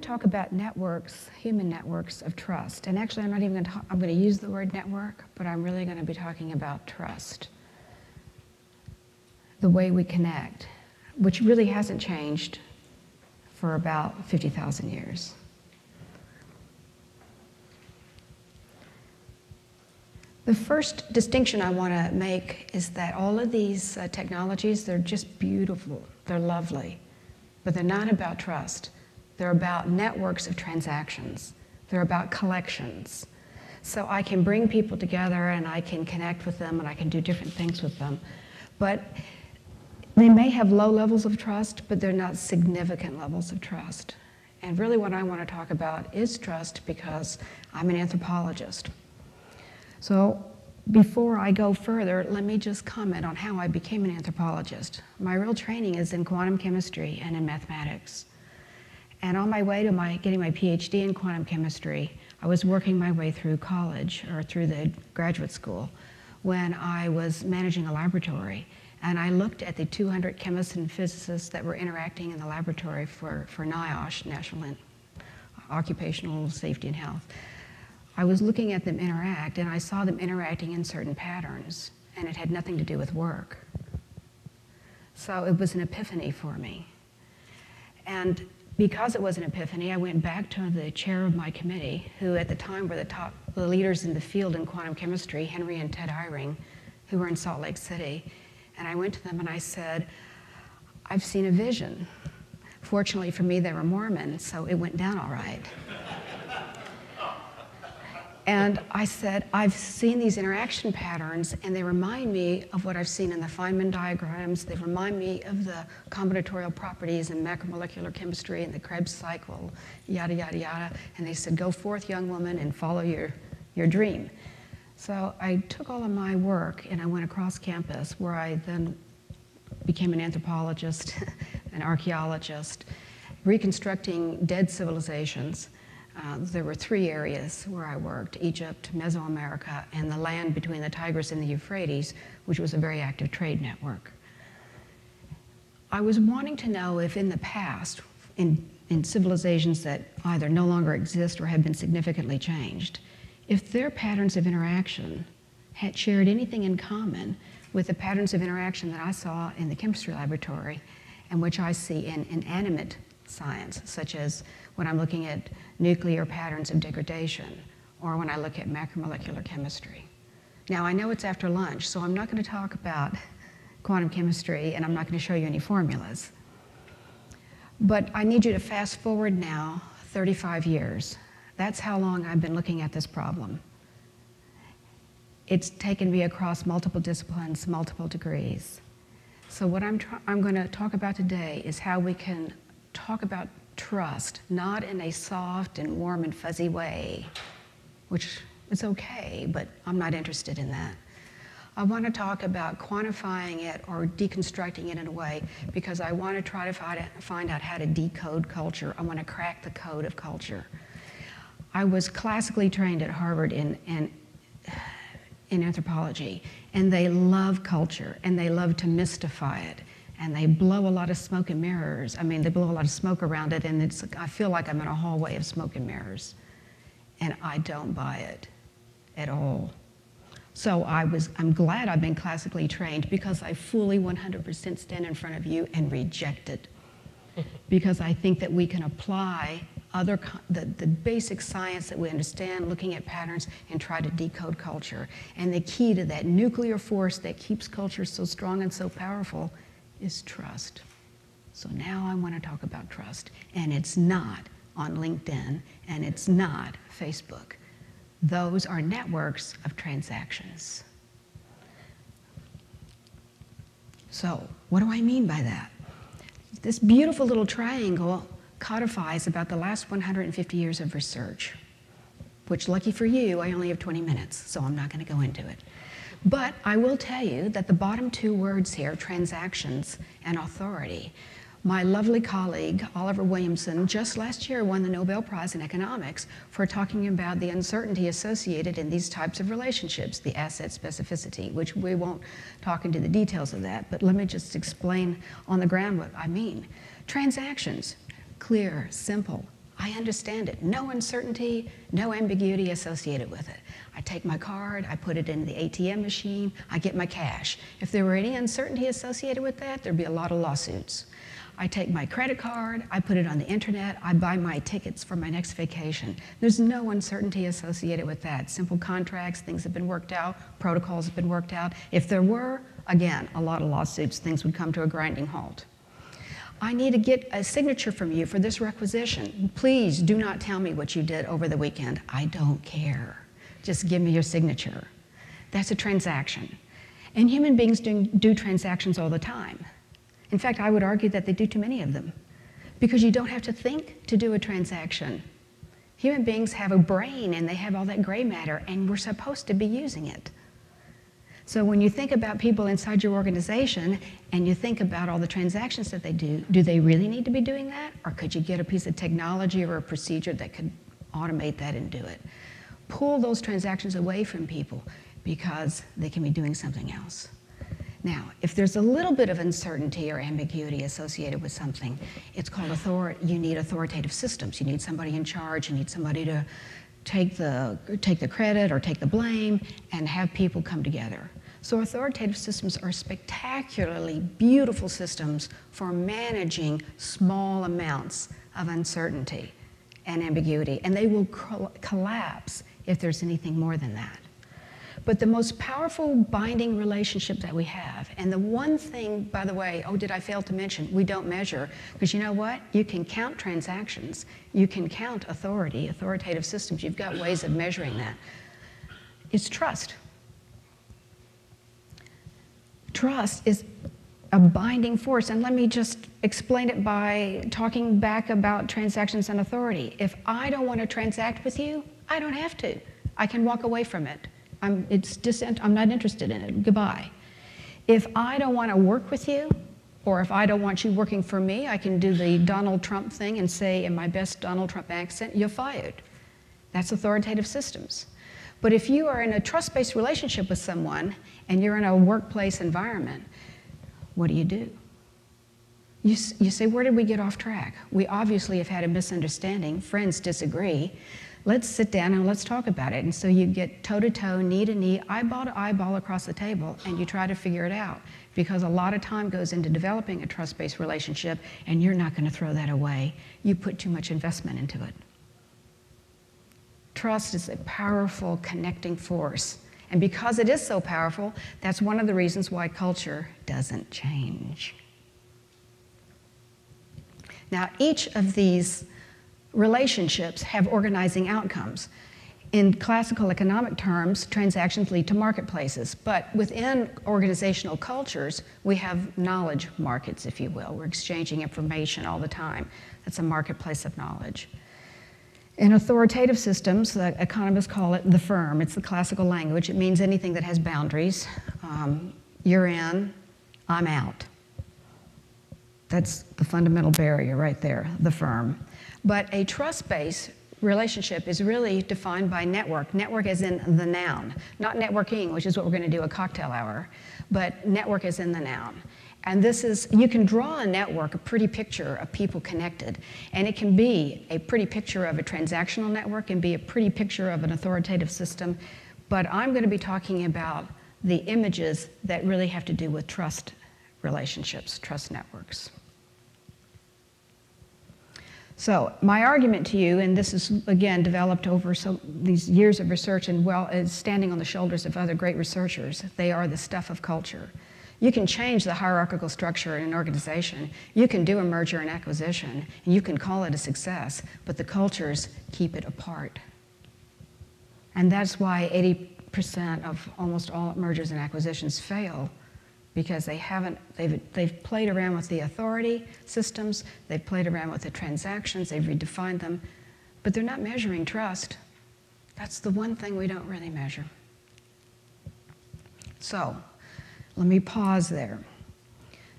talk about networks, human networks of trust. And actually, I'm not even going to I'm going to use the word network, but I'm really going to be talking about trust. The way we connect, which really hasn't changed for about 50,000 years. The first distinction I want to make is that all of these technologies, they're just beautiful, they're lovely, but they're not about trust. They're about networks of transactions. They're about collections. So I can bring people together and I can connect with them and I can do different things with them. But they may have low levels of trust, but they're not significant levels of trust. And really what I want to talk about is trust because I'm an anthropologist. So before I go further, let me just comment on how I became an anthropologist. My real training is in quantum chemistry and in mathematics. And on my way to getting my PhD in quantum chemistry, I was working my way through college or through the graduate school when I was managing a laboratory. And I looked at the 200 chemists and physicists that were interacting in the laboratory for NIOSH, National Occupational Safety and Health. I was looking at them interact, and I saw them interacting in certain patterns, and it had nothing to do with work. So it was an epiphany for me. And because it was an epiphany, I went back to the chair of my committee, who at the time were the leaders in the field in quantum chemistry, Henry and Ted Eyring, who were in Salt Lake City. And I went to them and I said, I've seen a vision. Fortunately for me, they were Mormon, so it went down all right. And I said, I've seen these interaction patterns, and they remind me of what I've seen in the Feynman diagrams. They remind me of the combinatorial properties in macromolecular chemistry and the Krebs cycle, yada, yada, yada. And they said, go forth, young woman, and follow your dream. So I took all of my work, and I went across campus, where I then became an anthropologist, an archaeologist, reconstructing dead civilizations. There were 3 areas where I worked: Egypt, Mesoamerica, and the land between the Tigris and the Euphrates, which was a very active trade network. I was wanting to know if in the past, in civilizations that either no longer exist or have been significantly changed, if their patterns of interaction had shared anything in common with the patterns of interaction that I saw in the chemistry laboratory, and which I see in inanimate science, such as when I'm looking at nuclear patterns of degradation, or when I look at macromolecular chemistry. Now, I know it's after lunch, so I'm not going to talk about quantum chemistry, and I'm not going to show you any formulas. But I need you to fast forward now 35 years. That's how long I've been looking at this problem. It's taken me across multiple disciplines, multiple degrees. So what I'm going to talk about today is how we can talk about trust, not in a soft and warm and fuzzy way, which is okay, but I'm not interested in that. I want to talk about quantifying it or deconstructing it in a way because I want to try to find out how to decode culture. I want to crack the code of culture. I was classically trained at Harvard in anthropology, and they love culture, and they love to mystify it. And they blow a lot of smoke and mirrors. I mean, they blow a lot of smoke around it, and I feel like I'm in a hallway of smoke and mirrors. And I don't buy it at all. So I'm glad I've been classically trained because I fully 100% stand in front of you and reject it. Because I think that we can apply the basic science that we understand, looking at patterns, and try to decode culture. And the key to that nuclear force that keeps culture so strong and so powerful is trust. So now I want to talk about trust. And it's not on LinkedIn, and it's not Facebook. Those are networks of transactions. So what do I mean by that? This beautiful little triangle codifies about the last 150 years of research, which, lucky for you, I only have 20 minutes, so I'm not going to go into it. But I will tell you that the bottom 2 words here, transactions and authority, my lovely colleague, Oliver Williamson, just last year won the Nobel Prize in Economics for talking about the uncertainty associated in these types of relationships, the asset specificity, which we won't talk into the details of that, but let me just explain on the ground what I mean. Transactions, clear, simple, I understand it. No uncertainty, no ambiguity associated with it. I take my card, I put it in the ATM machine, I get my cash. If there were any uncertainty associated with that, there'd be a lot of lawsuits. I take my credit card, I put it on the internet, I buy my tickets for my next vacation. There's no uncertainty associated with that. Simple contracts, things have been worked out, protocols have been worked out. If there were, again, a lot of lawsuits, things would come to a grinding halt. I need to get a signature from you for this requisition. Please do not tell me what you did over the weekend. I don't care. Just give me your signature. That's a transaction. And human beings do transactions all the time. In fact, I would argue that they do too many of them because you don't have to think to do a transaction. Human beings have a brain and they have all that gray matter and we're supposed to be using it. So when you think about people inside your organization and you think about all the transactions that they do they really need to be doing that? Or could you get a piece of technology or a procedure that could automate that and do it? Pull those transactions away from people because they can be doing something else. Now, if there's a little bit of uncertainty or ambiguity associated with something, it's called you need authoritative systems. You need somebody in charge, you need somebody to take the credit or take the blame and have people come together. So authoritative systems are spectacularly beautiful systems for managing small amounts of uncertainty and ambiguity, and they will collapse if there's anything more than that. But the most powerful binding relationship that we have, and the one thing, by the way, oh, did I fail to mention, we don't measure, because you know what? You can count transactions. You can count authoritative systems. You've got ways of measuring that. It's trust. Trust is a binding force, and let me just explain it by talking back about transactions and authority. If I don't want to transact with you, I don't have to. I can walk away from it. I'm not interested in it. Goodbye. If I don't want to work with you, or if I don't want you working for me, I can do the Donald Trump thing and say in my best Donald Trump accent, you're fired. That's authoritative systems. But if you are in a trust-based relationship with someone and you're in a workplace environment, what do? You say, where did we get off track? We obviously have had a misunderstanding. Friends disagree. Let's sit down and let's talk about it. And so you get toe-to-toe, knee-to-knee, eyeball to eyeball across the table, and you try to figure it out. Because a lot of time goes into developing a trust-based relationship, and you're not going to throw that away. You put too much investment into it. Trust is a powerful connecting force. And because it is so powerful, that's one of the reasons why culture doesn't change. Now, each of these relationships have organizing outcomes. In classical economic terms, transactions lead to marketplaces, but within organizational cultures, we have knowledge markets, if you will. We're exchanging information all the time. That's a marketplace of knowledge. In authoritative systems, the economists call it the firm. It's the classical language. It means anything that has boundaries. You're in, I'm out. That's the fundamental barrier right there, the firm. But a trust-based relationship is really defined by network. Network as in the noun, not networking, which is what we're going to do a cocktail hour, but network as in the noun. And this is, you can draw a network, a pretty picture of people connected, and it can be a pretty picture of a transactional network and be a pretty picture of an authoritative system, but I'm going to be talking about the images that really have to do with trust relationships, trust networks. So my argument to you, and this is again developed over these years of research and is standing on the shoulders of other great researchers, they are the stuff of culture. You can change the hierarchical structure in an organization. You can do a merger and acquisition, and you can call it a success, but the cultures keep it apart. And that's why 80% of almost all mergers and acquisitions fail, because they've played around with the authority systems, they've played around with the transactions, they've redefined them, but they're not measuring trust. That's the one thing we don't really measure. So, let me pause there.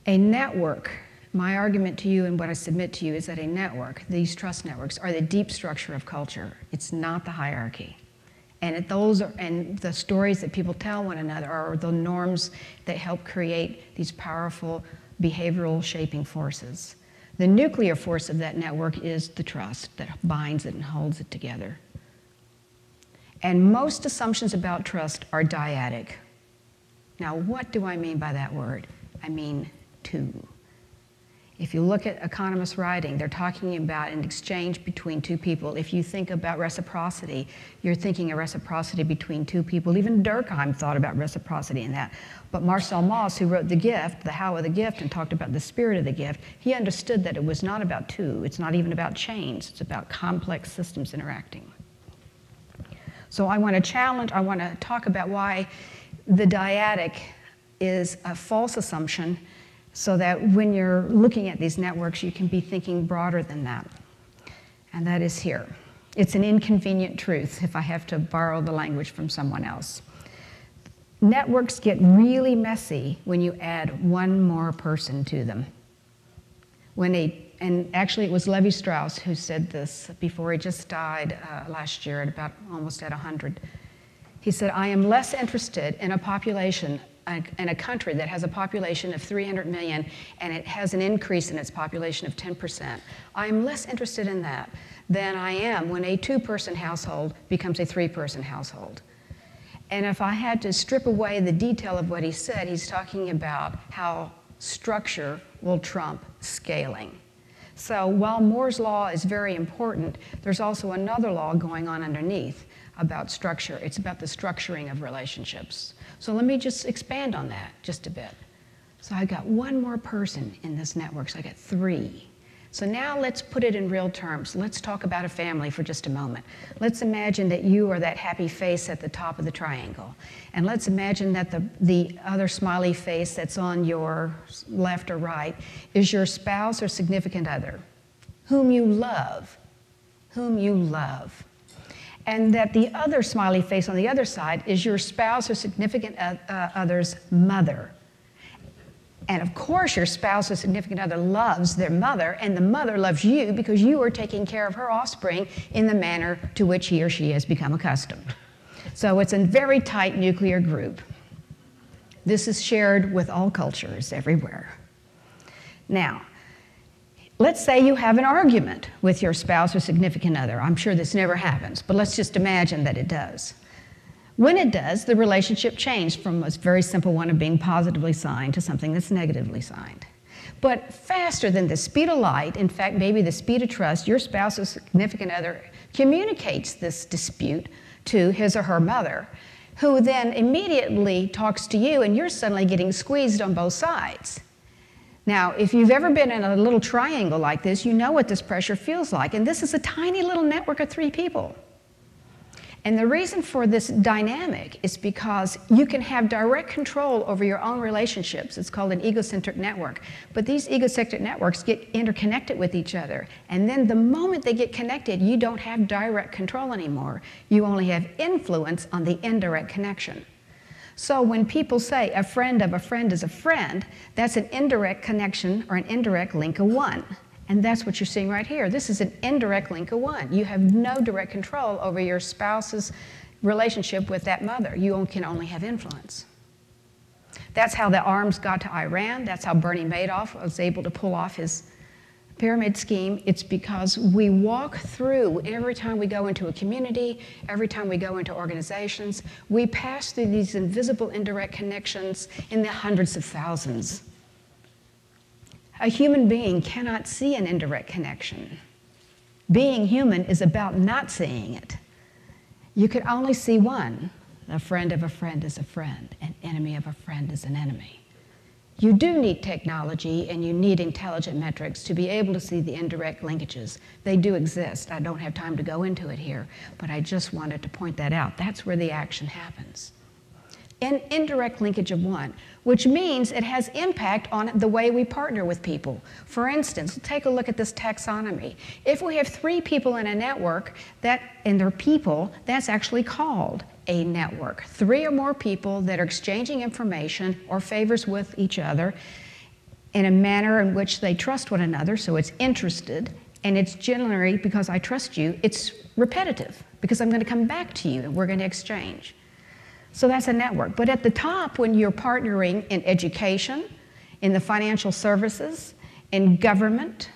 A network, my argument to you and what I submit to you is that a network, these trust networks, are the deep structure of culture. It's not the hierarchy. And and the stories that people tell one another are the norms that help create these powerful behavioral shaping forces. The nuclear force of that network is the trust that binds it and holds it together. And most assumptions about trust are dyadic. Now, what do I mean by that word? I mean two. If you look at economists' writing, they're talking about an exchange between two people. If you think about reciprocity, you're thinking of reciprocity between two people. Even Durkheim thought about reciprocity in that. But Marcel Mauss, who wrote The Gift, The How of the Gift, and talked about the spirit of the gift, he understood that it was not about two. It's not even about chains. It's about complex systems interacting. So I want to talk about why the dyadic is a false assumption, so that when you're looking at these networks, you can be thinking broader than that. And that is here. It's an inconvenient truth, if I have to borrow the language from someone else. Networks get really messy when you add one more person to them. And actually it was Levi Strauss who said this before he just died last year at about almost at 100. He said, I am less interested in a population in a country that has a population of 300 million and it has an increase in its population of 10%. I'm less interested in that than I am when a two-person household becomes a three-person household. And if I had to strip away the detail of what he said, he's talking about how structure will trump scaling. So while Moore's law is very important, there's also another law going on underneath about structure. It's about the structuring of relationships. So let me just expand on that just a bit. So I got one more person in this network, so I got three. So now let's put it in real terms. Let's talk about a family for just a moment. Let's imagine that you are that happy face at the top of the triangle. And let's imagine that the other smiley face that's on your left or right is your spouse or significant other, whom you love, And that the other smiley face on the other side is your spouse or significant other's mother. And of course, your spouse or significant other loves their mother, and the mother loves you because you are taking care of her offspring in the manner to which he or she has become accustomed. So it's a very tight nuclear group. This is shared with all cultures everywhere. Now, let's say you have an argument with your spouse or significant other. I'm sure this never happens, but let's just imagine that it does. When it does, the relationship changed from a very simple one of being positively signed to something that's negatively signed. But faster than the speed of light, in fact, maybe the speed of trust, your spouse or significant other communicates this dispute to his or her mother, who then immediately talks to you, and you're suddenly getting squeezed on both sides. Now, if you've ever been in a little triangle like this, you know what this pressure feels like. And this is a tiny little network of three people. And the reason for this dynamic is because you can have direct control over your own relationships. It's called an egocentric network. But these egocentric networks get interconnected with each other. And then the moment they get connected, you don't have direct control anymore. You only have influence on the indirect connection. So when people say a friend of a friend is a friend, that's an indirect connection or an indirect link of one. And that's what you're seeing right here. This is an indirect link of one. You have no direct control over your spouse's relationship with that mother. You can only have influence. That's how the arms got to Iran. That's how Bernie Madoff was able to pull off his pyramid scheme. It's because we walk through, every time we go into a community, every time we go into organizations, we pass through these invisible indirect connections in the hundreds of thousands. A human being cannot see an indirect connection. Being human is about not seeing it. You can only see one. A friend of a friend is a friend. An enemy of a friend is an enemy. You do need technology and you need intelligent metrics to be able to see the indirect linkages. They do exist. I don't have time to go into it here, but I just wanted to point that out. That's where the action happens. An indirect linkage of one, which means it has impact on the way we partner with people. For instance, take a look at this taxonomy. If we have three people in a network, and they're people, that's actually called a network. Three or more people that are exchanging information or favors with each other in a manner in which they trust one another, so it's interested, and it's generally, because I trust you, it's repetitive, because I'm going to come back to you and we're going to exchange. So that's a network. But at the top, when you're partnering in education, in the financial services, in government,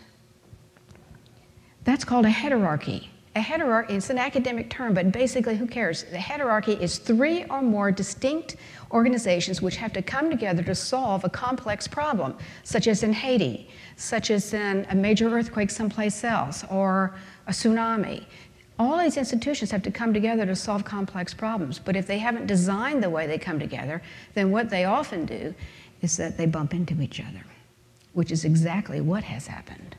That's called a heterarchy. A heterarchy, it's an academic term, but basically who cares? The heterarchy is 3 or more distinct organizations which have to come together to solve a complex problem, such as in Haiti, such as in a major earthquake someplace else, or a tsunami. All these institutions have to come together to solve complex problems, but if they haven't designed the way they come together, then what they often do is that they bump into each other, which is exactly what has happened.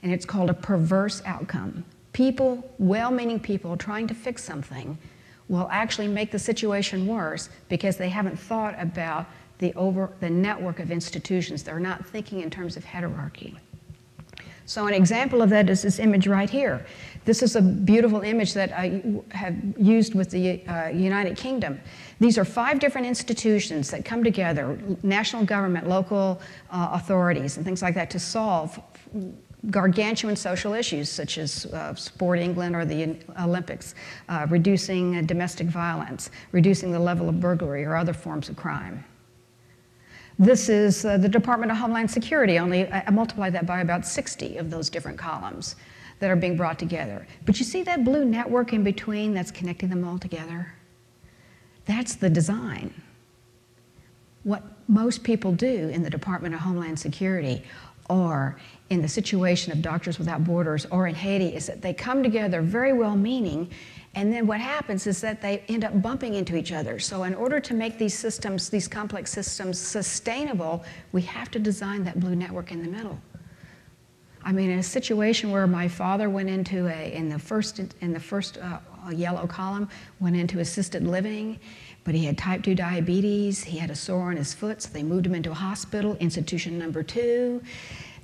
And it's called a perverse outcome. People, well-meaning people trying to fix something will actually make the situation worse because they haven't thought about the network of institutions. They're not thinking in terms of heterarchy. So an example of that is this image right here. This is a beautiful image that I have used with the United Kingdom. These are 5 different institutions that come together, national government, local authorities, and things like that, to solve gargantuan social issues such as Sport England or the Olympics, reducing domestic violence, reducing the level of burglary or other forms of crime. This is the Department of Homeland Security, only I multiply that by about 60 of those different columns that are being brought together. But you see that blue network in between that's connecting them all together? That's the design. What most people do in the Department of Homeland Security or in the situation of Doctors Without Borders or in Haiti is that they come together very well-meaning, and then what happens is that they end up bumping into each other. So in order to make these systems, these complex systems, sustainable, we have to design that blue network in the middle. I mean, in a situation where my father went into in the first yellow column, went into assisted living, but he had type 2 diabetes, he had a sore on his foot, so they moved him into a hospital, institution number 2.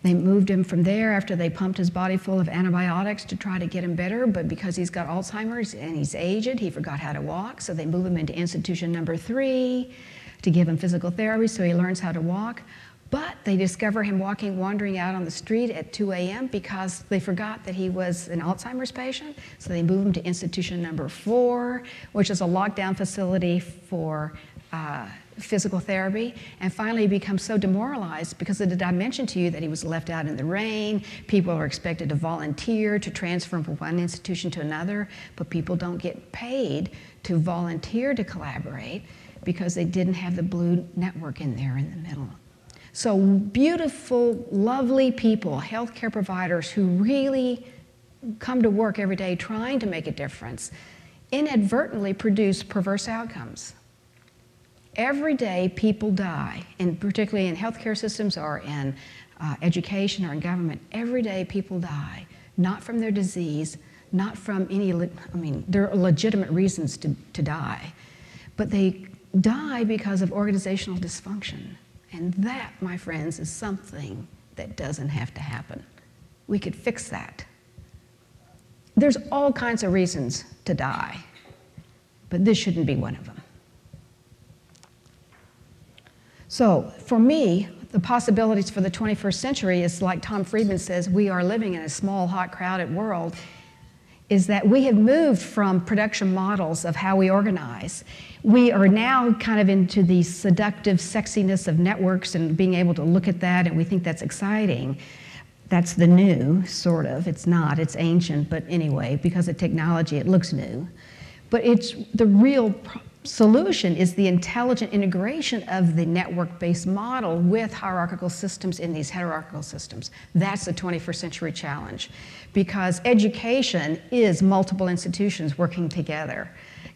They moved him from there after they pumped his body full of antibiotics to try to get him better, but because he's got Alzheimer's and he's aged, he forgot how to walk, so they move him into institution number 3 to give him physical therapy so he learns how to walk. But they discover him wandering out on the street at 2 a.m. because they forgot that he was an Alzheimer's patient. So they move him to institution number 4, which is a lockdown facility for physical therapy. And finally, he becomes so demoralized because did I mention to you that he was left out in the rain? People are expected to volunteer to transfer from one institution to another, but people don't get paid to volunteer to collaborate because they didn't have the blue network in there in the middle. So beautiful, lovely people, healthcare providers who really come to work every day trying to make a difference, inadvertently produce perverse outcomes. Every day people die, and particularly in healthcare systems or in education or in government, every day people die, not from their disease, not from any, there are legitimate reasons to die, but they die because of organizational dysfunction. And that, my friends, is something that doesn't have to happen. We could fix that. There's all kinds of reasons to die, but this shouldn't be one of them. So for me, the possibilities for the 21st century is like Tom Friedman says, we are living in a small, hot, crowded world, is that we have moved from production models of how we organize. We are now kind of into the seductive sexiness of networks and being able to look at that, and we think that's exciting. That's the new, sort of. It's not, it's ancient, but anyway, because of technology, it looks new. But it's the real solution is the intelligent integration of the network-based model with hierarchical systems in these heterarchical systems. That's the 21st century challenge, because education is multiple institutions working together.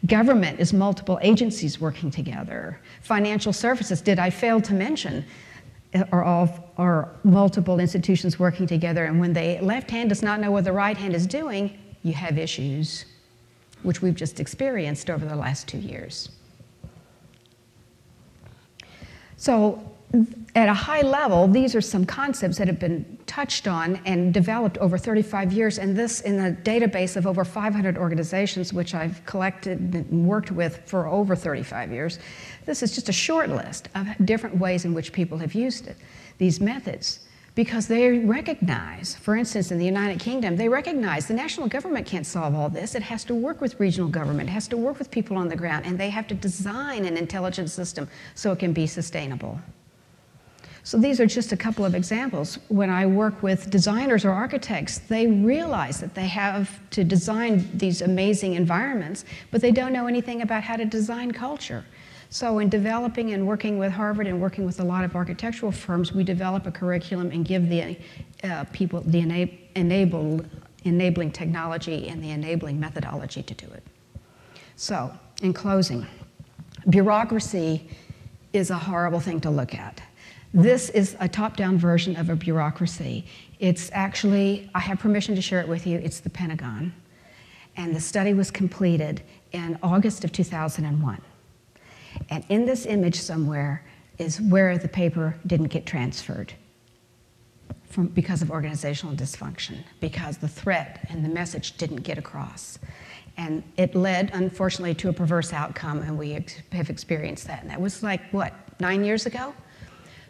Government is multiple agencies working together. Financial services, did I fail to mention, are multiple institutions working together, and when the left hand does not know what the right hand is doing, you have issues, which we've just experienced over the last 2 years. So at a high level, these are some concepts that have been touched on and developed over 35 years, and this in a database of over 500 organizations, which I've collected and worked with for over 35 years. This is just a short list of different ways in which people have used it, these methods. Because they recognize, for instance, in the United Kingdom, they recognize the national government can't solve all this. It has to work with regional government. It has to work with people on the ground, and they have to design an intelligent system so it can be sustainable. So these are just a couple of examples. When I work with designers or architects, they realize that they have to design these amazing environments, but they don't know anything about how to design culture. So in developing and working with Harvard and working with a lot of architectural firms, we develop a curriculum and give the people the enabling technology and the enabling methodology to do it. So, in closing, bureaucracy is a horrible thing to look at. This is a top-down version of a bureaucracy. It's actually, I have permission to share it with you, it's the Pentagon. And the study was completed in August of 2001. And in this image somewhere is where the paper didn't get transferred because of organizational dysfunction, because the threat and the message didn't get across. And it led, unfortunately, to a perverse outcome, and we have experienced that. And that was like, what, 9 years ago?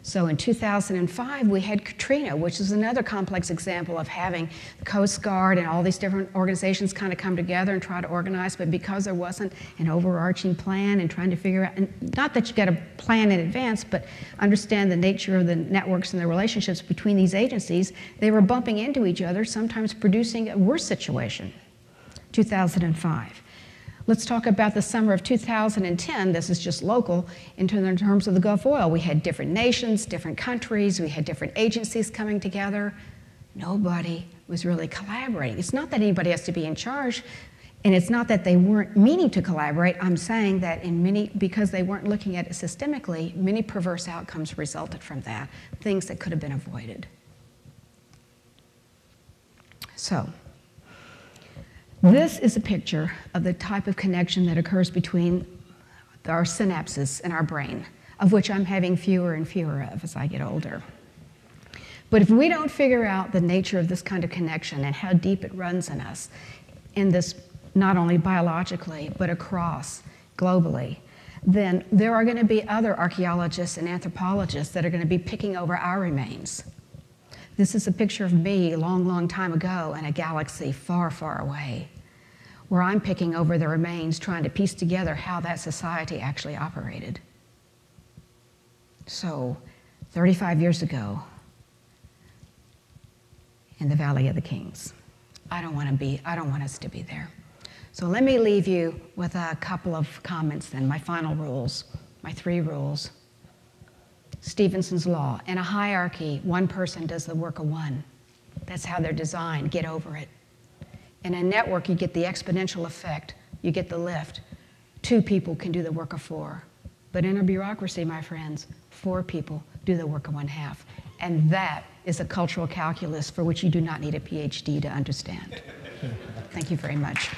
So in 2005, we had Katrina, which is another complex example of having the Coast Guard and all these different organizations kind of come together and try to organize, but because there wasn't an overarching plan and trying to figure out, and not that you got a plan in advance, but understand the nature of the networks and the relationships between these agencies, they were bumping into each other, sometimes producing a worse situation. 2005. Let's talk about the summer of 2010. This is just local in terms of the Gulf oil. We had different nations, different countries. We had different agencies coming together. Nobody was really collaborating. It's not that anybody has to be in charge, and it's not that they weren't meaning to collaborate. I'm saying that because they weren't looking at it systemically, many perverse outcomes resulted from that, things that could have been avoided. So, this is a picture of the type of connection that occurs between our synapses in our brain, of which I'm having fewer and fewer of as I get older. But if we don't figure out the nature of this kind of connection and how deep it runs in us, in this not only biologically, but across globally, then there are going to be other archaeologists and anthropologists that are going to be picking over our remains. This is a picture of me a long, long time ago in a galaxy far, far away, where I'm picking over the remains, trying to piece together how that society actually operated. So, 35 years ago, in the Valley of the Kings. I don't want us to be there. So let me leave you with a couple of comments then, my final rules, my 3 rules. Stephenson's law. In a hierarchy, one person does the work of one. That's how they're designed. Get over it. In a network, you get the exponential effect. You get the lift. 2 people can do the work of 4. But in a bureaucracy, my friends, 4 people do the work of 1/2. And that is a cultural calculus for which you do not need a PhD to understand. Thank you very much.